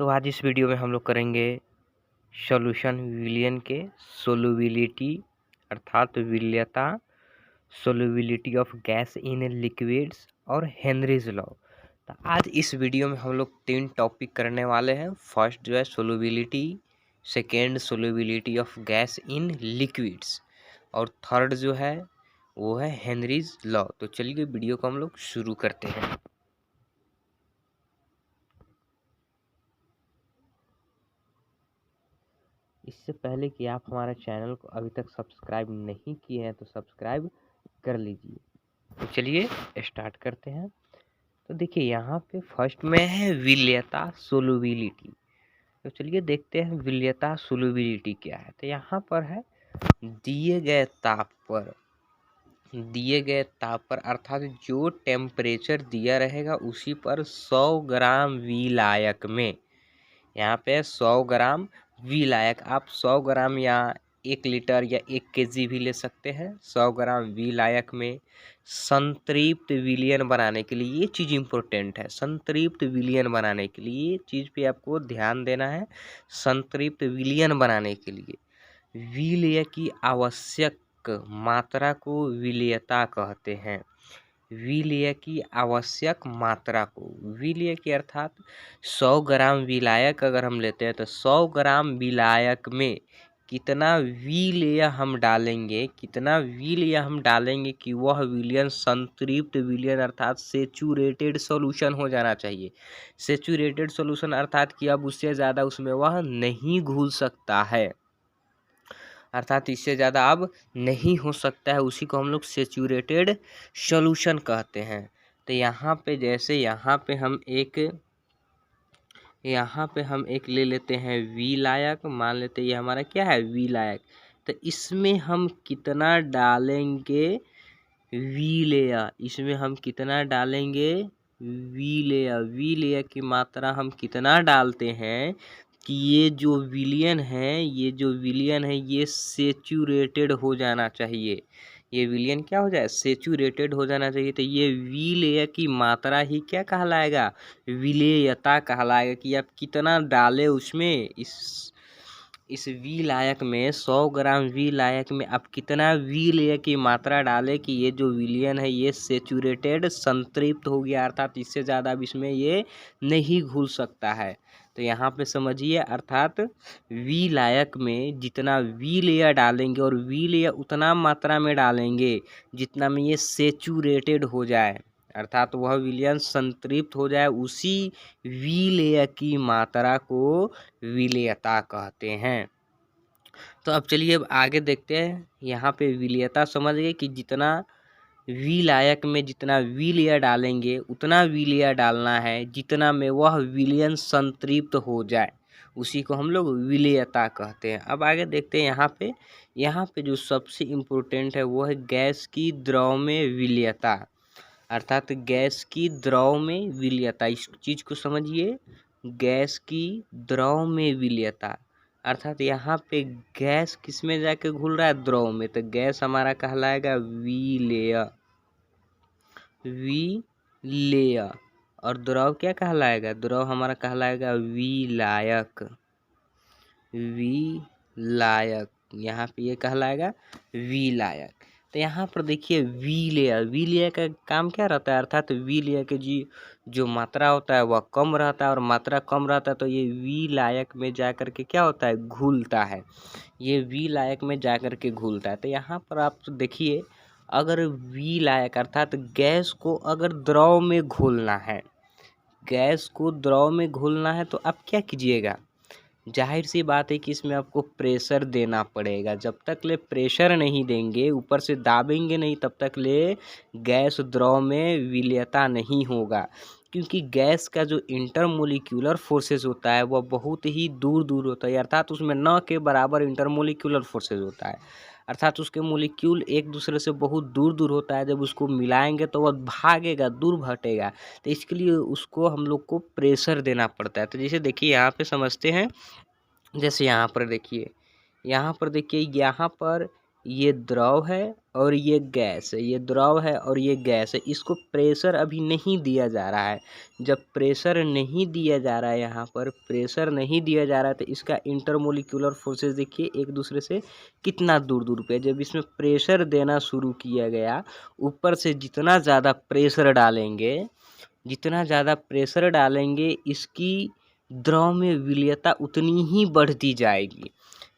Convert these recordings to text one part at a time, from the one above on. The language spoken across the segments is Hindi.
तो आज इस वीडियो में हम लोग करेंगे सॉल्यूशन विलियन के सोलुबिलिटी अर्थात विलयता, solubility of gas in liquids और हेनरीज लॉ। तो आज इस वीडियो में हम लोग 3 टॉपिक करने वाले हैं। फर्स्ट जो है solubility, second solubility of gas in liquids और थर्ड जो है वो है हेनरीज लॉ। तो चलिए वीडियो को हम लोग शुरू करते हैं। इससे पहले कि आप हमारे चैनल को अभी तक सब्सक्राइब नहीं किए हैं तो सब्सक्राइब कर लीजिए। तो चलिए स्टार्ट करते हैं। तो देखिए यहाँ पे फर्स्ट में है विलयता सोलुबिलिटी। तो चलिए देखते हैं विलयता सोलुबिलिटी क्या है। तो यहाँ पर है दिए गए ताप पर अर्थात जो टेम्परेचर दिया रहेगा उसी पर 100 ग्राम विलायक में, यहाँ पे 100 ग्राम विलायक, आप 100 ग्राम या 1 लीटर या 1 केजी भी ले सकते हैं। 100 ग्राम विलायक में संतृप्त विलयन बनाने के लिए, ये चीज़ इम्पोर्टेंट है, संतृप्त विलयन बनाने के लिए ये चीज़ पे आपको ध्यान देना है। संतृप्त विलयन बनाने के लिए विलय की आवश्यक मात्रा को विलयता कहते हैं। विलय की आवश्यक मात्रा को, विलय की अर्थात 100 ग्राम विलायक अगर हम लेते हैं तो 100 ग्राम विलायक में कितना विलय हम डालेंगे, कि वह विलयन संतृप्त विलयन अर्थात सेचुरेटेड सॉल्यूशन हो जाना चाहिए। सेचुरेटेड सॉल्यूशन अर्थात कि अब उससे ज़्यादा उसमें वह नहीं घुल सकता है, अर्थात इससे ज़्यादा अब नहीं हो सकता है, उसी को हम लोग सेचुरेटेड सॉल्यूशन कहते हैं। तो यहाँ पे जैसे यहाँ पे हम एक ले लेते हैं विलायक, मान लेते हैं ये हमारा क्या है विलायक। तो इसमें हम कितना डालेंगे विलय, इसमें हम कितना डालेंगे विलय की मात्रा हम कितना डालते हैं कि ये जो विलयन है ये सेचुरेटेड हो जाना चाहिए। ये विलयन क्या हो जाए, सेचुरेटेड हो जाना चाहिए। तो ये विलय की मात्रा ही क्या कहलाएगा, विलेयता कहलाएगा, कि आप कितना डाले उसमें, इस विलायक में 100 ग्राम विलायक में आप कितना विलय की मात्रा डाले कि ये जो विलयन है ये सेचुरेटेड संतृप्त हो गया, अर्थात इससे ज़्यादा अब इसमें ये नहीं घुल सकता है। तो यहाँ पे समझिए, अर्थात विलायक में जितना विलय डालेंगे और विलय उतना मात्रा में डालेंगे जितना में ये सेचुरेटेड हो जाए, अर्थात वह विलयन संतृप्त हो जाए, उसी विलय की मात्रा को विलयता कहते हैं। तो अब चलिए अब आगे देखते हैं। यहाँ पे विलयता समझ गए कि जितना विलायक में जितना विलय डालेंगे उतना विलय डालना है जितना में वह विलयन संतृप्त हो जाए, उसी को हम लोग विलयता कहते हैं। अब आगे देखते हैं यहाँ पे जो सबसे इम्पोर्टेंट है वो है गैस की द्रव में विलयता, अर्थात गैस की द्रव में विलयता। इस चीज़ को समझिए, गैस की द्रव में विलयता, अर्थात यहाँ पे गैस किस में जाके घुल रहा है, द्रव में। तो गैस हमारा कहलाएगा विलेय और द्रव क्या कहलाएगा, द्रव हमारा कहलाएगा विलायक। यहाँ पे ये कहलाएगा विलायक। तो यहाँ पर देखिए विलय का काम क्या रहता है, अर्थात विलय के जो मात्रा होता है वह कम रहता है, और मात्रा कम रहता है तो ये विलायक में जाकर के क्या होता है, घुलता है, ये विलायक में जाकर के घुलता है। तो यहाँ पर आप देखिए, अगर विलायक अर्थात गैस को अगर द्रव में घोलना है, तो आप क्या कीजिएगा, जाहिर सी बात है कि इसमें आपको प्रेशर देना पड़ेगा। जब तक ले प्रेशर नहीं देंगे, ऊपर से दाबेंगे नहीं, तब तक ले गैस द्रव में विलयता नहीं होगा, क्योंकि गैस का जो इंटरमोलिक्यूलर फोर्सेस होता है वह बहुत ही दूर दूर होता है, अर्थात उसमें न के बराबर इंटरमोलिक्यूलर फोर्सेस होता है, अर्थात उसके मोलिक्यूल एक दूसरे से बहुत दूर दूर होता है। जब उसको मिलाएंगे तो वह भागेगा, दूर भटेगा, तो इसके लिए उसको हम लोग को प्रेशर देना पड़ता है। तो जैसे देखिए यहाँ पे समझते हैं, जैसे यहाँ पर देखिए, यहाँ पर ये द्रव है और ये गैस है, ये द्रव है और ये गैस है। इसको प्रेशर अभी नहीं दिया जा रहा है। जब प्रेशर नहीं दिया जा रहा है, यहाँ पर प्रेशर नहीं दिया जा रहा है, तो इसका इंटरमोलिक्यूलर फोर्सेस देखिए एक दूसरे से कितना दूर दूर पे। जब इसमें प्रेशर देना शुरू किया गया, ऊपर से जितना ज़्यादा प्रेशर डालेंगे, जितना ज़्यादा प्रेशर डालेंगे, इसकी द्रव में विलयता उतनी ही बढ़ती जाएगी।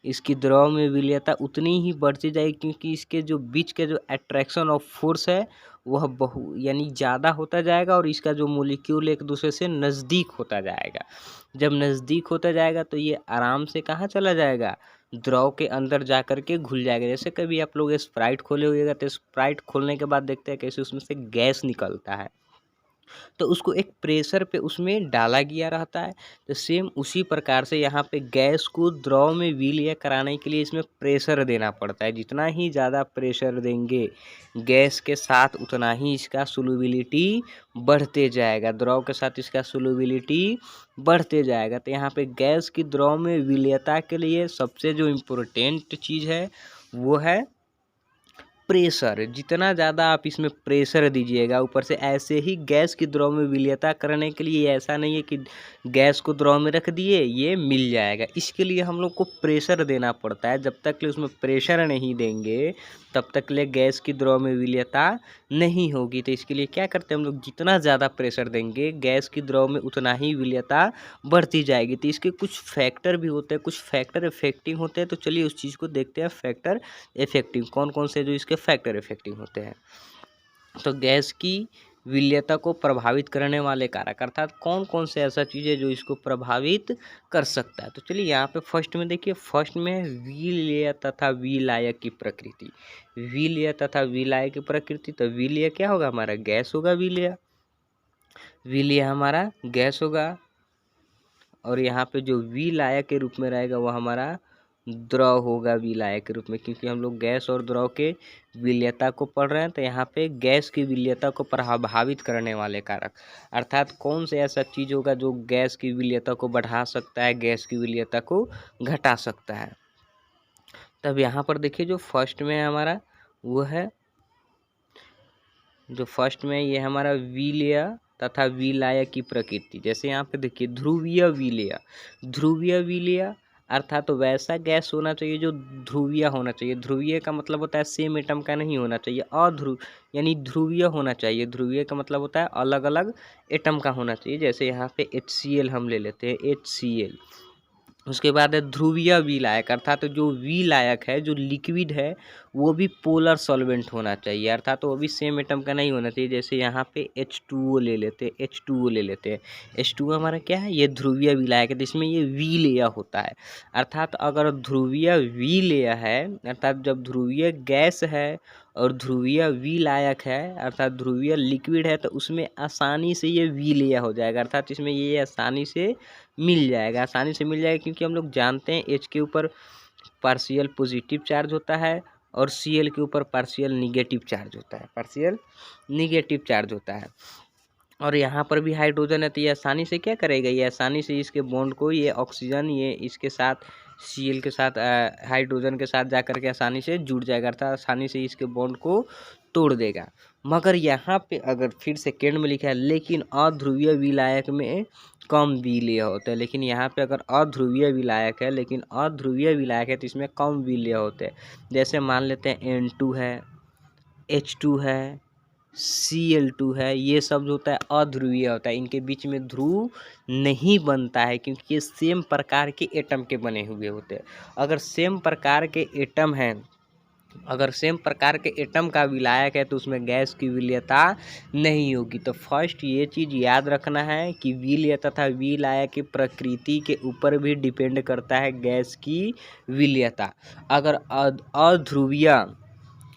इसकी द्रव में विलयता उतनी ही बढ़ती जाएगी, क्योंकि इसके जो बीच के जो अट्रैक्शन ऑफ फोर्स है वह यानी ज़्यादा होता जाएगा, और इसका जो मोलिक्यूल एक दूसरे से नज़दीक होता जाएगा। जब नज़दीक होता जाएगा तो ये आराम से कहाँ चला जाएगा, द्रव के अंदर जा कर के घुल जाएगा। जैसे कभी आप लोग स्प्राइट खोले हुएगा, तो स्प्राइट खोलने के बाद देखते हैं कैसे उसमें से गैस निकलता है, तो उसको एक प्रेशर पे उसमें डाला गया रहता है। तो सेम उसी प्रकार से यहाँ पे गैस को द्रव में विलय कराने के लिए इसमें प्रेशर देना पड़ता है। जितना ही ज़्यादा प्रेशर देंगे गैस के साथ, उतना ही इसका सोल्युबिलिटी बढ़ते जाएगा, द्रव के साथ इसका सोल्युबिलिटी बढ़ते जाएगा। तो यहाँ पे गैस की द्रव में विलयता के लिए सबसे जो इम्पोर्टेंट चीज़ है वो है प्रेशर। जितना ज़्यादा आप इसमें प्रेशर दीजिएगा, ऊपर से ऐसे ही गैस की द्रव में विलयता करने के लिए ऐसा नहीं है कि गैस को द्रव में रख दिए ये मिल जाएगा। इसके लिए हम लोग को प्रेशर देना पड़ता है। जब तक ले उसमें प्रेशर नहीं देंगे तब तक ले गैस की द्रव में विलयता नहीं होगी। तो इसके लिए क्या करते हैं हम लोग, जितना ज़्यादा प्रेशर देंगे गैस की द्रव में उतना ही विलयता बढ़ती जाएगी। तो इसके कुछ फैक्टर भी होते हैं, कुछ फैक्टर इफेक्टिंग होते हैं। तो चलिए उस चीज़ को देखते हैं, फैक्टर इफेक्टिव कौन कौन से जो इसके फैक्टर इफेक्टिव होते हैं। तो गैस की विलयता को प्रभावित करने वाले कारक, अर्थात कौन कौन से ऐसा चीज़ है जो इसको प्रभावित कर सकता है। तो चलिए यहाँ पे फर्स्ट में देखिए, फर्स्ट में विलय तथा विलायक की प्रकृति। विलय तथा विलायक की प्रकृति, तो विलय क्या होगा हमारा, गैस होगा। विलय हमारा गैस होगा, और यहाँ पे जो विलायक के रूप में रहेगा वो हमारा द्रव होगा विलायक के रूप में, क्योंकि हम लोग गैस और द्रव के विलयता को पढ़ रहे हैं। तो यहाँ पे गैस की विलयता को प्रभावित करने वाले कारक, अर्थात कौन से ऐसा चीज़ होगा जो गैस की विलयता को बढ़ा सकता है, गैस की विलयता को घटा सकता है। तब यहाँ पर देखिए जो फर्स्ट में है हमारा वो है, जो फर्स्ट में ये हमारा विलय तथा विलायक की प्रकृति। जैसे यहाँ पे देखिए ध्रुवीय विलय, ध्रुवीय विलय अर्थात तो वैसा गैस होना चाहिए जो ध्रुवीय होना चाहिए। ध्रुवीय का मतलब होता है सेम एटम का नहीं होना चाहिए, अध्रुव यानी ध्रुवीय होना चाहिए। ध्रुवीय का मतलब होता है अलग अलग एटम का होना चाहिए। जैसे यहाँ पे HCl हम ले लेते हैं, HCl। उसके बाद है ध्रुवीय विलायक, अर्थात जो विलायक है, जो लिक्विड है, वो भी पोलर सॉल्वेंट होना चाहिए, अर्थात वो भी सेम एटम का नहीं होना चाहिए। जैसे यहाँ पे H2O ले लेते हैं, H2O ले लेते हैं। H2O हमारा क्या है, ये ध्रुवीय विलायक है, जिसमें ये विलेय होता है। अर्थात अगर ध्रुवीय विलेय है, अर्थात जब ध्रुवीय गैस है और ध्रुवीय विलायक है, अर्थात ध्रुवीय लिक्विड है, तो उसमें आसानी से ये विलेय हो जाएगा, अर्थात इसमें ये आसानी से मिल जाएगा, आसानी से मिल जाएगा। क्योंकि हम लोग जानते हैं H के ऊपर पार्शियल पॉजिटिव चार्ज होता है और Cl के ऊपर पार्शियल निगेटिव चार्ज होता है, पार्शियल निगेटिव चार्ज होता है। और यहाँ पर भी हाइड्रोजन है, तो ये आसानी से क्या करेगा, ये आसानी से इसके बॉन्ड को, ये ऑक्सीजन ये इसके साथ Cl के साथ हाइड्रोजन के साथ जाकर के आसानी से जुड़ जाएगा, अर्थात आसानी से इसके बॉन्ड को तोड़ देगा। मगर यहाँ पे अगर फिर सेकेंड में लिखा है लेकिन अध्रुवीय विलायक में कम विलेय होते हैं, लेकिन यहाँ पे अगर अध्रुवीय विलायक है, लेकिन अध्रुवीय विलायक है तो इसमें कम विलेय होते हैं। जैसे मान लेते हैं N2 है, H2 है, Cl2 है, ये सब जो होता है अध्रुवीय होता है, इनके बीच में ध्रुव नहीं बनता है, क्योंकि ये सेम प्रकार के एटम के बने हुए होते हैं। अगर सेम प्रकार के एटम हैं, अगर सेम प्रकार के एटम का विलायक है तो उसमें गैस की विलयता नहीं होगी। तो फर्स्ट ये चीज़ याद रखना है कि विलय तथा विलायक की प्रकृति के ऊपर भी डिपेंड करता है गैस की विलयता। अगर अध्रुवीय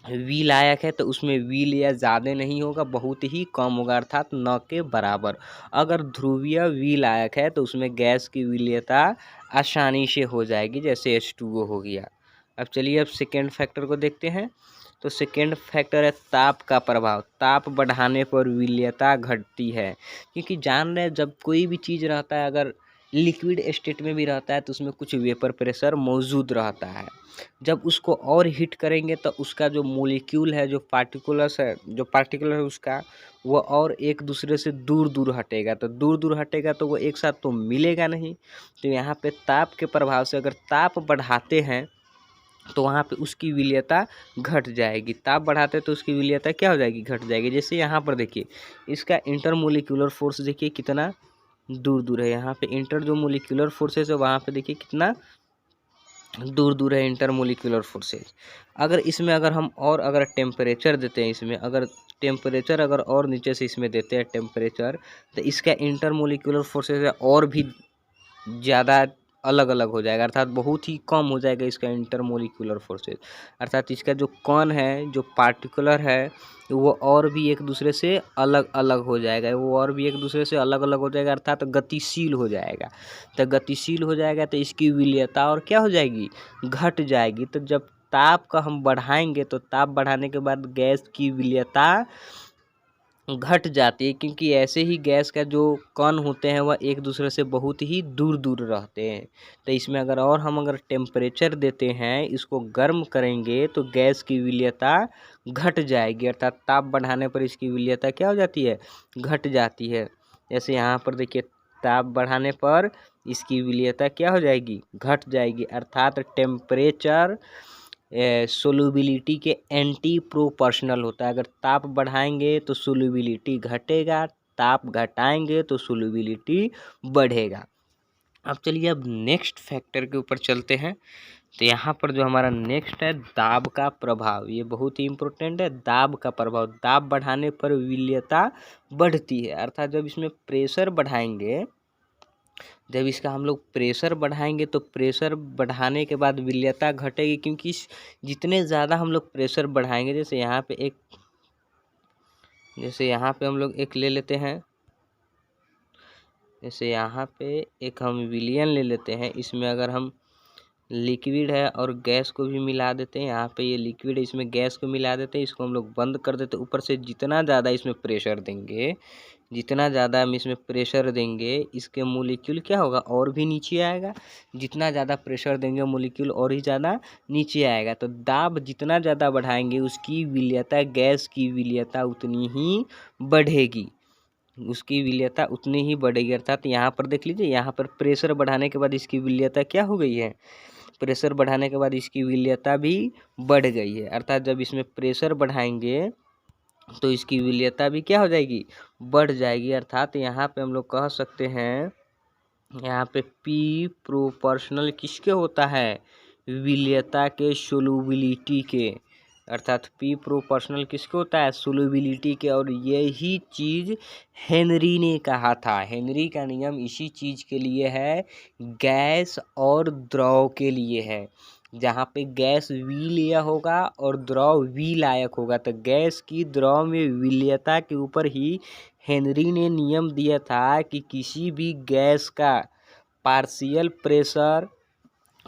विलायक है तो उसमें विलय ज़्यादा नहीं होगा, बहुत ही कम होगा, अर्थात न के बराबर। अगर ध्रुवीय विलायक है तो उसमें गैस की विलयता आसानी से हो जाएगी, जैसे H2O हो गया। अब चलिए अब सेकेंड फैक्टर को देखते हैं। तो सेकेंड फैक्टर है ताप का प्रभाव। ताप बढ़ाने पर विलयता घटती है, क्योंकि जान रहे हैं जब कोई भी चीज़ रहता है, अगर लिक्विड स्टेट में भी रहता है तो उसमें कुछ वेपर प्रेशर मौजूद रहता है। जब उसको और हीट करेंगे तो उसका जो मोलिक्यूल है, जो पार्टिकुलर है उसका, वो और एक दूसरे से दूर दूर हटेगा। तो दूर दूर हटेगा तो वो एक साथ तो मिलेगा नहीं। तो यहाँ पे ताप के प्रभाव से अगर ताप बढ़ाते हैं तो वहाँ पे उसकी विलीयता घट जाएगी। ताप बढ़ाते तो उसकी विलीयता क्या हो जाएगी, घट जाएगी। जैसे यहाँ पर देखिए इसका इंटरमोलिक्यूलर फोर्स देखिए कितना दूर दूर है। यहाँ पे इंटर जो मोलिक्यूलर फोर्सेस है वहाँ पे देखिए कितना दूर दूर है इंटरमोलिक्यूलर फोर्सेस। अगर इसमें हम अगर टेम्परेचर देते हैं, इसमें अगर टेम्परेचर और नीचे से इसमें देते हैं टेम्परेचर, तो इसका इंटरमोलिक्यूलर फोर्सेस है और भी ज़्यादा अलग अलग हो जाएगा, अर्थात बहुत ही कम हो जाएगा इसका इंटरमोलिक्यूलर फोर्सेस। अर्थात इसका जो कण है, जो पार्टिकुलर है, वो और भी एक दूसरे से अलग अलग हो जाएगा, अर्थात गतिशील हो जाएगा। तो गतिशील हो जाएगा तो इसकी विलीयता और क्या हो जाएगी, घट जाएगी। तो जब ताप का हम बढ़ाएंगे तो ताप बढ़ाने के बाद गैस की विलीयता घट जाती है, क्योंकि ऐसे ही गैस का जो कण होते हैं वह एक दूसरे से बहुत ही दूर दूर रहते हैं। तो इसमें अगर टेम्परेचर देते हैं, इसको गर्म करेंगे तो गैस की विलीयता घट जाएगी, अर्थात ताप बढ़ाने पर इसकी विलीयता क्या हो जाती है, घट जाती है। जैसे यहाँ पर देखिए ताप बढ़ाने पर इसकी विलीयता क्या हो जाएगी, घट जाएगी, अर्थात टेम्परेचर सोल्यूबिलिटी के एंटी प्रोपोर्शनल होता है। अगर ताप बढ़ाएंगे तो सोल्यूबिलिटी घटेगा, ताप घटाएंगे तो सोल्यूबिलिटी बढ़ेगा। अब चलिए अब नेक्स्ट फैक्टर के ऊपर चलते हैं। तो यहाँ पर जो हमारा नेक्स्ट है दाब का प्रभाव, ये बहुत ही इम्पोर्टेंट है। दाब का प्रभाव, दाब बढ़ाने पर विलीयता बढ़ती है, अर्थात जब इसमें प्रेशर बढ़ाएंगे, जब इसका हम लोग प्रेशर बढ़ाएंगे तो प्रेशर बढ़ाने के बाद विलीयता घटेगी, क्योंकि जितने ज़्यादा हम लोग प्रेशर बढ़ाएंगे, जैसे यहाँ पे हम लोग एक ले लेते हैं, जैसे यहाँ पे एक हम विलियन ले लेते हैं, इसमें अगर हम लिक्विड है और गैस को भी मिला देते हैं, यहाँ पे ये लिक्विड है इसमें गैस को मिला देते हैं, इसको हम लोग बंद कर देते हैं। ऊपर से जितना ज़्यादा इसमें प्रेशर देंगे, जितना ज़्यादा हम इसमें प्रेशर देंगे, इसके मोलिक्यूल क्या होगा, और भी नीचे आएगा। जितना ज़्यादा प्रेशर देंगे मोलिक्यूल और ही ज़्यादा नीचे आएगा। तो दाब जितना ज़्यादा बढ़ाएंगे उसकी विलीयता, गैस की विलीयता उतनी ही बढ़ेगी, उसकी विलीयता उतनी ही बढ़ेगी। अर्थात यहाँ पर देख लीजिए, यहाँ पर प्रेशर बढ़ाने के बाद इसकी विलीयता क्या हो गई है, प्रेशर बढ़ाने के बाद इसकी विलीयता भी बढ़ गई है। अर्थात जब इसमें प्रेशर बढ़ाएंगे तो इसकी विलीयता भी क्या हो जाएगी, बढ़ जाएगी। अर्थात यहाँ पे हम लोग कह सकते हैं, यहाँ पे पी प्रोपोर्शनल किसके होता है, विलीयता के, सोल्यूबिलिटी के। अर्थात पी प्रोपोर्शनल किसके होता है, सोल्यूबिलिटी के। और यही चीज़ हेनरी ने कहा था। हेनरी का नियम इसी चीज़ के लिए है, गैस और द्रव के लिए है। जहाँ पे गैस विलीय होगा और द्रव विलायक होगा, तो गैस की द्रव में विलीयता के ऊपर ही हेनरी ने नियम दिया था कि किसी भी गैस का पार्शियल प्रेशर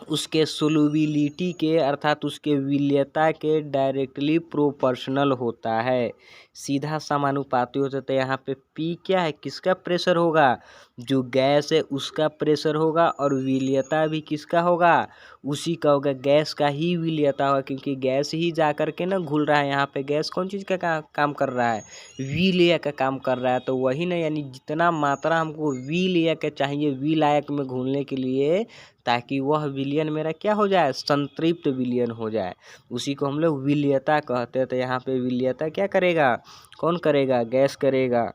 उसके सोल्यूबिलिटी के, अर्थात उसके विलीयता के डायरेक्टली प्रोपोर्शनल होता है, सीधा समानुपाती होता है। तो यहाँ पे पी क्या है, किसका प्रेशर होगा, जो गैस है उसका प्रेशर होगा, और विलीयता भी किसका होगा, उसी का होगा, गैस का ही विलीयता होगा, क्योंकि गैस ही जा कर के ना घुल रहा है। यहाँ पे गैस कौन चीज़ का काम कर रहा है, विलीय का काम कर रहा है। तो वही ना, यानी जितना मात्रा हमको विलीय का चाहिए विलायक में घुलने के लिए, ताकि वह विलयन मेरा क्या हो जाए, संतृप्त विलयन हो जाए, उसी को हम लोग विलीयता कहते हैं। तो यहाँ पे विलीयता क्या करेगा, कौन करेगा, गैस करेगा।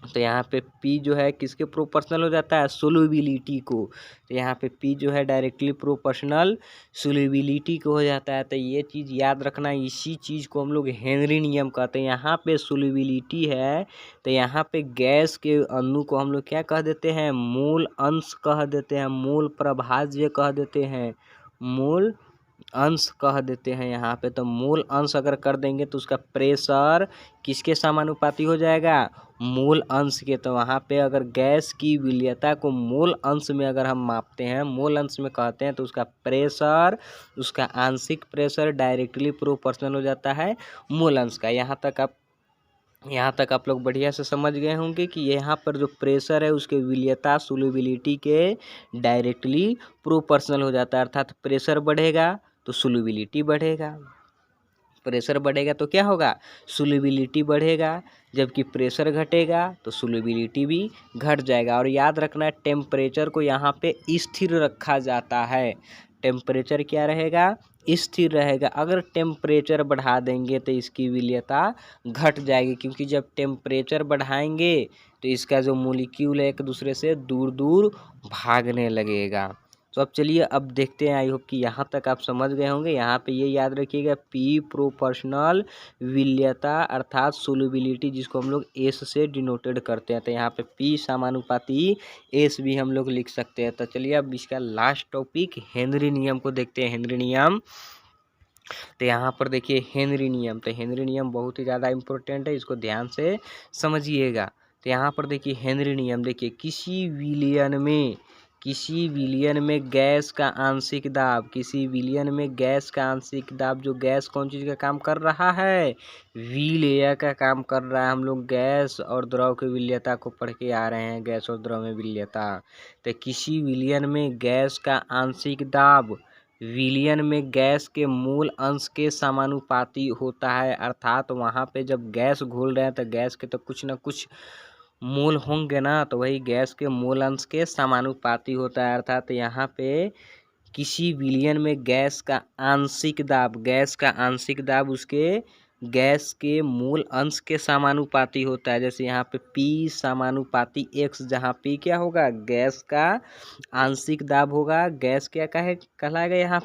तो यहाँ पे P जो है किसके प्रोपोर्शनल हो जाता है, सोल्यूबिलिटी को। तो यहाँ पे P जो है डायरेक्टली प्रोपोर्शनल सोल्यूबिलिटी को हो जाता है। तो ये चीज़ याद रखना, इसी चीज़ को हम लोग हेनरी नियम कहते हैं। यहाँ पे सोल्यूबिलिटी है तो यहाँ पे गैस के अणु को हम लोग क्या कह देते हैं, मूल अंश कह देते हैं, मूल प्रभाज्य कह देते हैं, मूल अंश कह देते हैं यहाँ पे। तो मूल अंश अगर कर देंगे तो उसका प्रेशर किसके समानुपाती हो जाएगा, मूल अंश के। तो वहाँ पे अगर गैस की विलीयता को मूल अंश में अगर हम मापते हैं, मूल अंश में कहते हैं, तो उसका प्रेशर, उसका आंशिक प्रेशर डायरेक्टली प्रोपोर्शनल हो जाता है मूल अंश का। यहाँ तक आप यहाँ तक आप लोग बढ़िया से समझ गए होंगे कि यहाँ पर जो प्रेशर है उसके विलीयता सोल्यूबिलिटी के डायरेक्टली प्रोपोर्शनल हो जाता है, अर्थात प्रेशर बढ़ेगा तो सोल्यूबिलिटी बढ़ेगा, प्रेशर बढ़ेगा तो क्या होगा, सोल्यूबिलिटी बढ़ेगा, जबकि प्रेशर घटेगा तो सोल्यूबिलिटी भी घट जाएगा। और याद रखना टेम्परेचर को यहाँ पे स्थिर रखा जाता है, टेम्परेचर क्या रहेगा, स्थिर रहेगा। अगर टेम्परेचर बढ़ा देंगे तो इसकी विलीयता घट जाएगी, क्योंकि जब टेम्परेचर बढ़ाएंगे तो इसका जो मोलिक्यूल है एक दूसरे से दूर दूर भागने लगेगा। तो अब चलिए अब देखते हैं, आई होप कि यहाँ तक आप समझ गए होंगे। यहाँ पे ये याद रखिएगा पी प्रोपोर्शनल विलीयता अर्थात सोल्यूबिलिटी, जिसको हम लोग एस से डिनोटेड करते हैं। तो यहाँ पे पी समानुपाती एस भी हम लोग लिख सकते हैं। तो चलिए अब इसका लास्ट टॉपिक हेनरी नियम को देखते हैं। हेनरी नियम, तो यहाँ पर देखिए हेनरी नियम, तो हेनरी नियम बहुत ही ज़्यादा इम्पोर्टेंट है, इसको ध्यान से समझिएगा। तो यहाँ पर देखिए हेनरी नियम, देखिए किसी विलियन में गैस का आंशिक दाब, किसी विलियन में गैस का आंशिक दाब, जो गैस कौन चीज़ का काम कर रहा है, विलेय का काम कर रहा है। हम लोग गैस और द्रव की विलेयता को पढ़ के आ रहे हैं, गैस और द्रव में विलेयता। तो किसी विलियन में गैस का आंशिक दाब विलियन में गैस के मूल अंश के समानुपाती होता है, अर्थात वहाँ पे जब गैस घोल रहे हैं तो गैस के तो कुछ ना कुछ मोल होंगे ना, तो वही गैस के मोल अंश के समानुपाती होता है। अर्थात यहाँ पे किसी विलियन में गैस का आंशिक दाब उसके गैस के मूल अंश के समानुपाती होता है। जैसे यहाँ पे P समानुपाती X, जहाँ P क्या होगा, गैस का आंशिक दाब होगा, गैस क्या कहलाएगा, यहाँ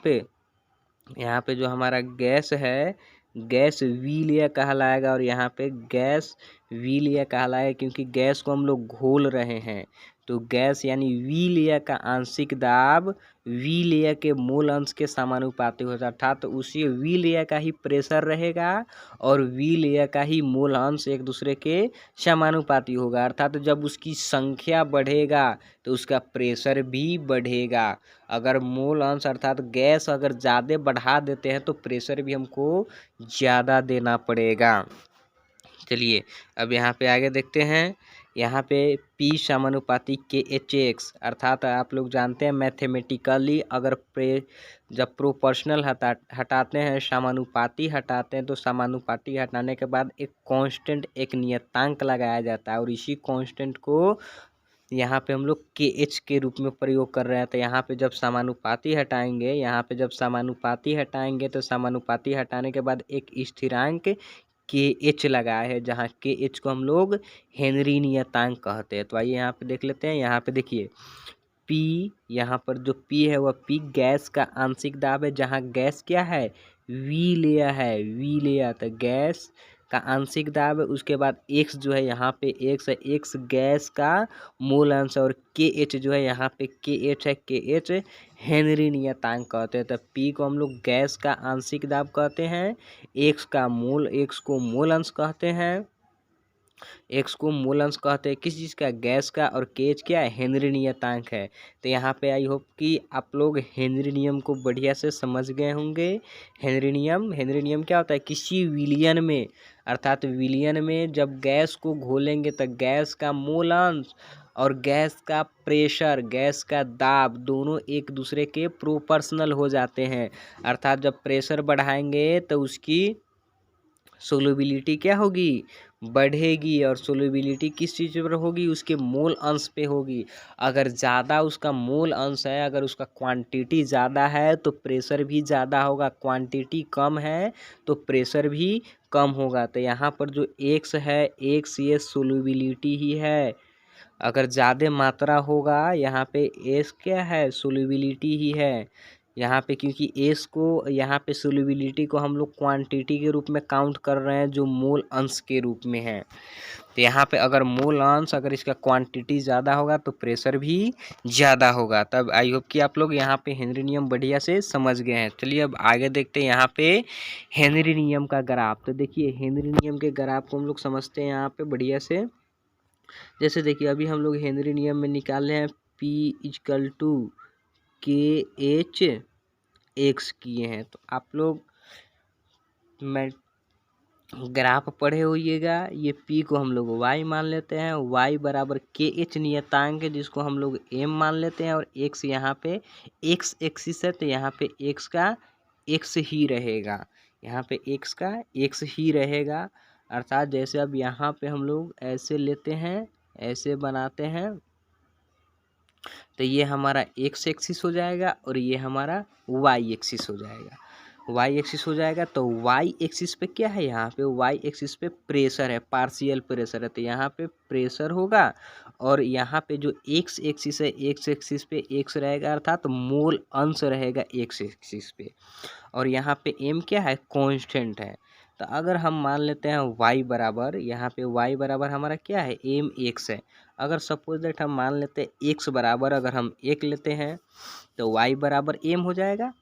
पे जो हमारा गैस है, गैस विलेय कहलाएगा, और यहाँ पे गैस विलेय कहलाएगा क्योंकि गैस को हम लोग घोल रहे हैं। तो गैस यानी विलेय का आंशिक दाब विलेय के मूल अंश के समानुपाती होता है, अर्थात उसी विलेय का ही प्रेशर रहेगा और विलेय का ही मूल अंश एक दूसरे के समानुपाती होगा। अर्थात जब उसकी संख्या बढ़ेगा तो उसका प्रेशर भी बढ़ेगा। अगर मूल अंश अर्थात गैस अगर ज़्यादा बढ़ा देते हैं तो प्रेशर भी हमको ज़्यादा देना पड़ेगा। चलिए अब यहाँ पे आगे देखते हैं। यहाँ पे P समानुपाती KHX, अर्थात आप लोग जानते हैं मैथमेटिकली अगर जब प्रोपोर्शनल हटाते हैं, समानुपाती हटाते हैं, तो समानुपाती हटाने के बाद एक कांस्टेंट, एक नियतांक लगाया जाता है, और इसी कांस्टेंट को यहाँ पे हम लोग KH के रूप में प्रयोग कर रहे हैं। तो यहाँ पे जब समानुपाती हटाएंगे तो समानुपाती हटाने के बाद एक स्थिरांक KH लगाया है, जहाँ KH को हम लोग हेनरी नियतांक कहते हैं। तो आइए यहाँ पे देख लेते हैं। यहाँ पे देखिए P, यहाँ पर जो P है वह P गैस का आंशिक दाब है, जहाँ गैस क्या है, विलेय, तो गैस का आंशिक दाब है। उसके बाद X जो है यहाँ पे X गैस का मूल अंश, और KH जो है यहाँ पे KH है, KH हेनरी नियतांक कहते हैं। तो P को हम लोग गैस का आंशिक दाब कहते हैं, X को मूल अंश कहते हैं, किस चीज़ का, गैस का, और KH क्या है, हेनरी नियतांक है। तो यहाँ पे आई होप कि आप लोग हेनरी नियम को बढ़िया से समझ गए होंगे। हेनरी नियम क्या होता है, किसी विलियन में अर्थात विलियन में जब गैस को घोलेंगे तो गैस का मूल अंश और गैस का प्रेशर, गैस का दाब दोनों एक दूसरे के प्रोपोर्शनल हो जाते हैं। अर्थात जब प्रेशर बढ़ाएंगे तो उसकी सोल्यूबिलिटी क्या होगी, बढ़ेगी, और सोल्यूबिलिटी किस चीज़ पर होगी, उसके मूल अंश पे होगी। अगर ज़्यादा उसका मूल अंश है, अगर उसका क्वांटिटी ज़्यादा है तो प्रेशर भी ज़्यादा होगा, क्वांटिटी कम है तो प्रेशर भी कम होगा। तो यहाँ पर जो X है, X ये सोल्यूबिलिटी ही है। अगर ज़्यादा मात्रा होगा, यहाँ पे S क्या है, सोल्यूबिलिटी ही है यहाँ पे, क्योंकि एस को यहाँ पे सोल्यूबिलिटी को हम लोग क्वांटिटी के रूप में काउंट कर रहे हैं जो मूल अंश के रूप में है। तो यहाँ पे अगर मूल अंश, अगर इसका क्वांटिटी ज़्यादा होगा तो प्रेशर भी ज़्यादा होगा। तब आई होप कि आप लोग यहाँ पे हेनरी नियम बढ़िया से समझ गए हैं। चलिए अब आगे देखते हैं यहाँ पे हेनरी नियम का ग्राफ। तो देखिए हेनरी नियम के ग्राफ को हम लोग समझते हैं यहाँ पे बढ़िया से। जैसे देखिए अभी हम लोग हेनरी नियम में निकाल रहे हैं P KH X किए हैं। तो आप लोग ग्राफ पढ़े होइएगा। ये पी को हम लोग वाई मान लेते हैं, वाई बराबर के एच नियतांक है जिसको हम लोग एम मान लेते हैं, और एक्स यहाँ पे एक्स एक्सिस है तो यहाँ पे एक्स का एक्स ही रहेगा, यहाँ पे एक्स का एक्स ही रहेगा। अर्थात जैसे अब यहाँ पे हम लोग ऐसे लेते हैं, ऐसे बनाते हैं, तो ये हमारा एक्स एक्सिस हो जाएगा और ये हमारा वाई एक्सिस हो जाएगा। वाई एक्सिस हो जाएगा तो वाई एक्सिस पे क्या है, यहाँ पे वाई एक्सिस पे प्रेशर है, पार्शियल प्रेशर है, तो यहाँ पे प्रेशर होगा। और यहाँ पे जो एक्स एक्सिस है, एक्स एक्सिस पे एक्स रहेगा, अर्थात मोल अंश रहेगा एक्स एक्सिस पे। और यहाँ पे एम क्या है, कांस्टेंट है। तो अगर हम मान लेते हैं y बराबर, यहाँ पे y बराबर हमारा क्या है, एम एक्स है। अगर सपोज दैट हम मान लेते हैं x बराबर अगर हम 1 लेते हैं तो y बराबर एम हो जाएगा।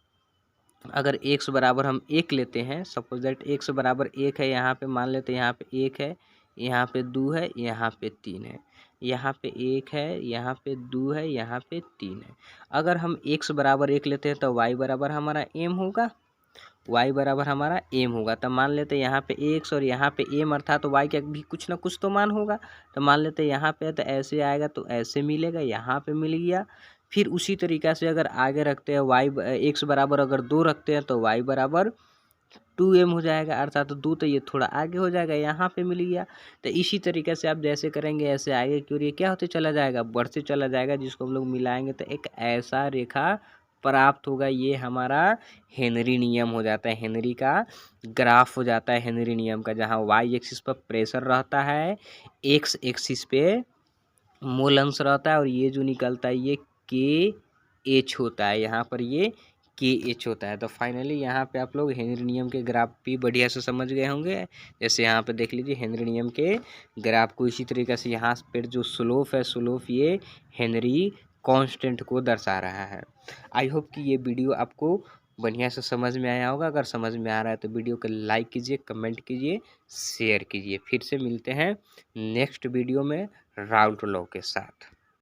अगर x बराबर हम 1 लेते हैं, सपोज दैट x बराबर 1 है, यहाँ पे मान लेते हैं यहाँ पे 1 है, यहाँ पे 2 है, यहाँ पे 3 है, यहाँ पे 1 है, यहाँ पे 2 है, यहाँ पे 3 है। अगर हम x बराबर 1 लेते हैं तो y बराबर हमारा m होगा, y बराबर हमारा m होगा। तब मान लेते हैं यहाँ पे x और यहाँ पे m, अर्थात तो y का भी कुछ ना कुछ तो मान होगा। तो मान लेते हैं यहाँ पे तो ऐसे आएगा तो ऐसे मिलेगा, यहाँ पे मिल गया। फिर उसी तरीक़ा से अगर आगे रखते हैं x बराबर अगर 2 रखते हैं तो y बराबर 2m हो जाएगा, अर्थात तो 2 तो ये थोड़ा आगे हो जाएगा, यहाँ पे मिल गया। तो इसी तरीके से आप जैसे करेंगे ऐसे आगे की ओर ये क्या होते चला जाएगा, बढ़ते चला जाएगा, जिसको हम लोग मिलाएंगे तो एक ऐसा रेखा प्राप्त होगा। ये हमारा हेनरी नियम हो जाता है, हेनरी का ग्राफ हो जाता है हेनरी नियम का, जहाँ वाई एक्सिस पर प्रेशर रहता है, एक्स एक्सिस पे मोल अंश रहता है, और ये जो निकलता है ये के एच होता है, यहाँ पर ये के एच होता है। तो फाइनली यहाँ पे आप लोग हेनरी नियम के ग्राफ भी बढ़िया से समझ गए होंगे। जैसे यहाँ पे देख लीजिए हेनरी नियम के ग्राफ को इसी तरीके से, यहाँ पर जो स्लोप है, स्लोप ये हेनरी कांस्टेंट को दर्शा रहा है। आई होप कि ये वीडियो आपको बढ़िया से समझ में आया होगा। अगर समझ में आ रहा है तो वीडियो को लाइक कीजिए, कमेंट कीजिए, शेयर कीजिए। फिर से मिलते हैं नेक्स्ट वीडियो में राउल्ट लॉ के साथ।